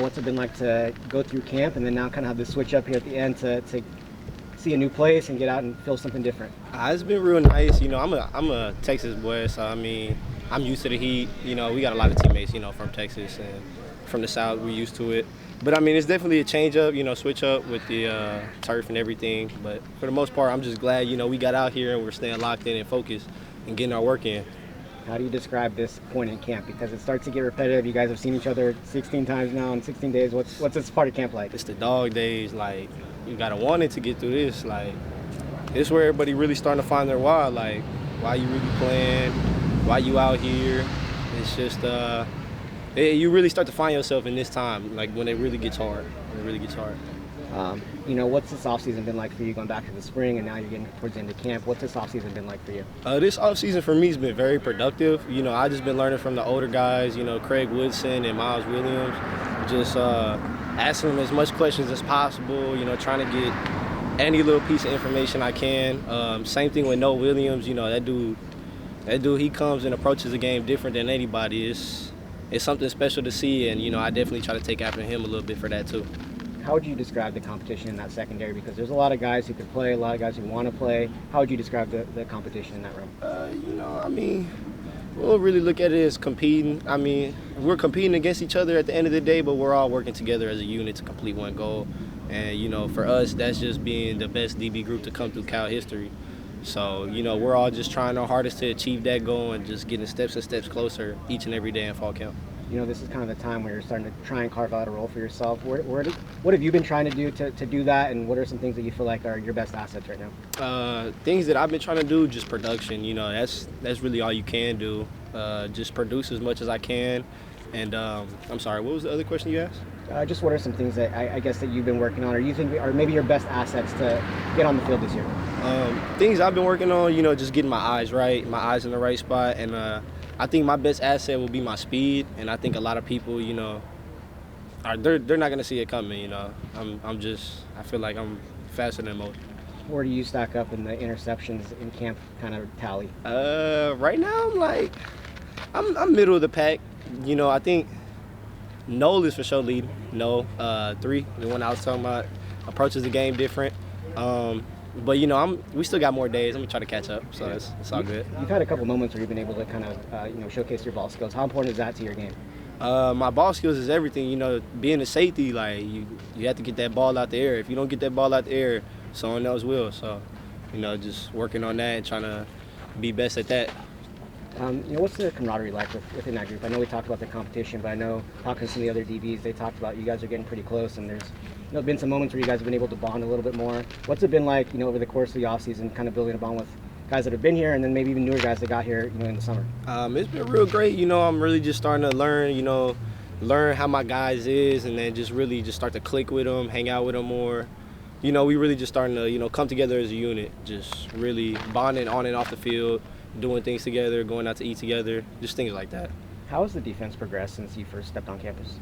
what's it been like to go through camp and then now kind of have the switch up here at the end to see a new place and get out and feel something different? It's been real nice. I'm a Texas boy, so I mean, I'm used to the heat. We got a lot of teammates, from Texas and from the South. We're used to it. But I mean, it's definitely a change up, switch up with the turf and everything. But for the most part, I'm just glad, we got out here and we're staying locked in and focused and getting our work in. How do you describe this point in camp? Because it starts to get repetitive. You guys have seen each other 16 times now in 16 days. What's this part of camp like? It's the dog days. Like, you gotta want it to get through this. Like, it's where everybody really starting to find their why. Like, why you really playing? Why you out here? It's just you really start to find yourself in this time, like when it really gets hard. When it really gets hard. What's this offseason been like for you going back to the spring and now you're getting towards the end of camp? What's this offseason been like for you? This offseason for me has been very productive. I just been learning from the older guys, Craig Woodson and Miles Williams. Just asking them as much questions as possible, trying to get any little piece of information I can. Same thing with Noah Williams. That dude, he comes and approaches the game different than anybody. It's something special to see, and, I definitely try to take after him a little bit for that too. How would you describe the competition in that secondary? Because there's a lot of guys who could play, a lot of guys who want to play. How would you describe the competition in that room? We'll really look at it as competing. I mean, we're competing against each other at the end of the day, but we're all working together as a unit to complete one goal. And, for us, that's just being the best DB group to come through Cal history. So, we're all just trying our hardest to achieve that goal and just getting steps and steps closer each and every day in fall camp. This is kind of the time where you're starting to try and carve out a role for yourself. What have you been trying to do to do that, and what are some things that you feel like are your best assets right now? Things that I've been trying to do, just production. That's really all you can do. Just produce as much as I can. And I'm sorry, what was the other question you asked? Just what are some things that I guess that you've been working on, or you think are maybe your best assets to get on the field this year? Things I've been working on, just getting my eyes right, my eyes in the right spot, and I think my best asset will be my speed, and I think a lot of people, they're not gonna see it coming. I feel like I'm faster than most. Where do you stack up in the interceptions in camp kind of tally? Right now I'm middle of the pack. I think Noel is for sure leading. No, 3, the one I was talking about, approaches the game different. But we still got more days. I'm gonna try to catch up, so it's all good. You've had a couple moments where you've been able to kind of showcase your ball skills. How important is that to your game? My ball skills is everything. Being a safety, like you have to get that ball out the air. If you don't get that ball out the air, someone else will. So, just working on that and trying to be best at that. What's the camaraderie like within that group? I know we talked about the competition, but I know talking to some of the other DBs, they talked about you guys are getting pretty close, and there's been some moments where you guys have been able to bond a little bit more. What's it been like, over the course of the offseason, kind of building a bond with guys that have been here, and then maybe even newer guys that got here, in the summer? It's been real great. I'm really just starting to learn how my guys is, and then just really just start to click with them, hang out with them more. We really just starting to, come together as a unit, just really bonding on and off the field, doing things together, going out to eat together, just things like that. How has the defense progressed since you first stepped on campus?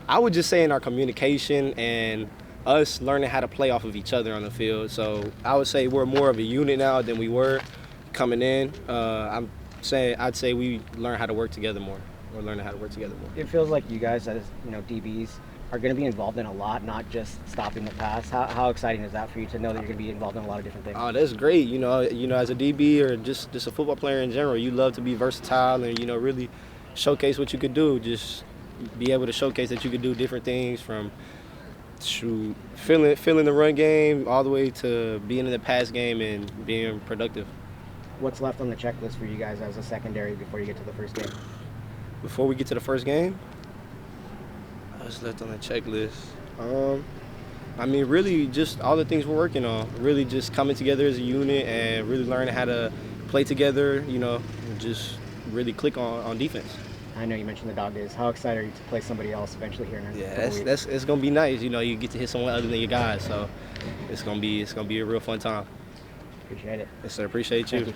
I would just say in our communication and us learning how to play off of each other on the field. So I would say we're more of a unit now than we were coming in. I'd say we learn how to work together more. We're learning how to work together more. It feels like you guys as DBs are going to be involved in a lot, not just stopping the pass. How exciting is that for you to know that you're going to be involved in a lot of different things? Oh, that's great. As a DB or just a football player in general, you love to be versatile and really showcase what you could do. Just be able to showcase that you could do different things, from filling the run game all the way to being in the pass game and being productive. What's left on the checklist for you guys as a secondary before you get to the first game? Before we get to the first game? What's left on the checklist? Really just all the things we're working on. Really just coming together as a unit and really learning how to play together, and just really click on defense. I know you mentioned the dog days. How excited are you to play somebody else eventually here in a couple weeks? It's gonna be nice. You get to hit someone other than your guys, so it's gonna be a real fun time. Appreciate it. Yes, sir. Appreciate you. Thank you.